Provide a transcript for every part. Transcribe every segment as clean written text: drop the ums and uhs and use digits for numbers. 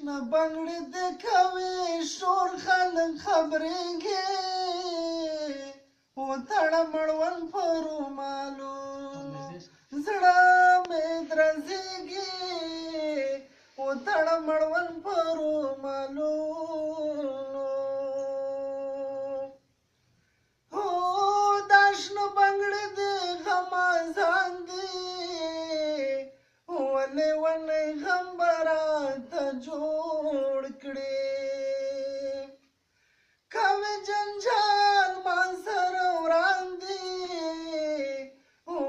نه بنګړي د کوي شور خلک خبرېږي وتړه مړوند په رومالو زړه مې درزېږي وتړه مړوند په رومالو هو دا شنه بنګړي د غمازان دي ولې ونې غم به راته جوړ کړي کوي جنجال ما سره وران دي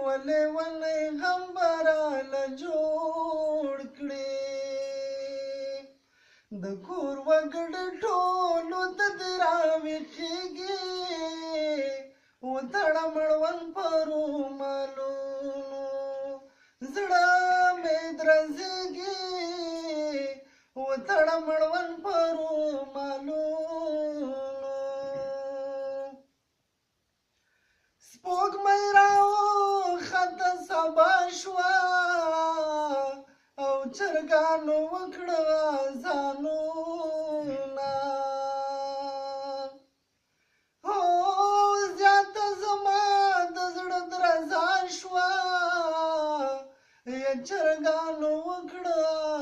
ولې ونې غم به راله جوړ کړي د کور وګړي ټولو ته دې راویښېږي وتړه مړوند په رومالونو زړه مې درزېږي وتړه مړوند په رومالونو سپوږمۍ راوخته سبا شوه او چرګانو وکړه اذانونه هو زیاته زما د زړه درزا شوه چرګانو وکړه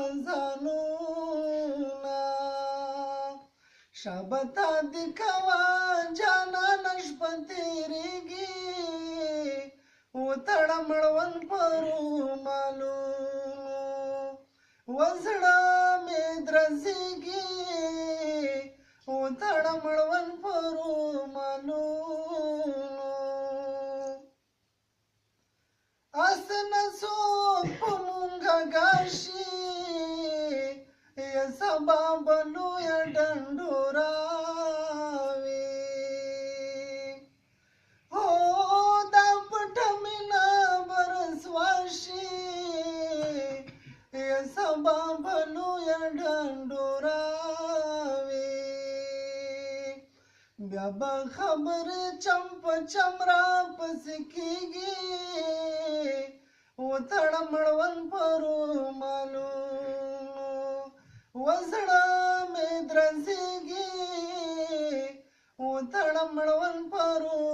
اذانونه شابته دې کوه جانانه شپه تېرېږي وتړه مړوند په رومالونو وزړه مې درزېږي وتړه مړوند په رومالونو اسنه څوک په مونږه ګاشي یا سبا به لویه ډنډوره وي هو دا پټه مینه به رسوا شي یا سبا به لویه ډنډوره وي بیا به خبرې چم په چم راپسې کېږي وتړه مړوند په رومالونو وزړه مې درزېږي وتړه مړوند په رومالونو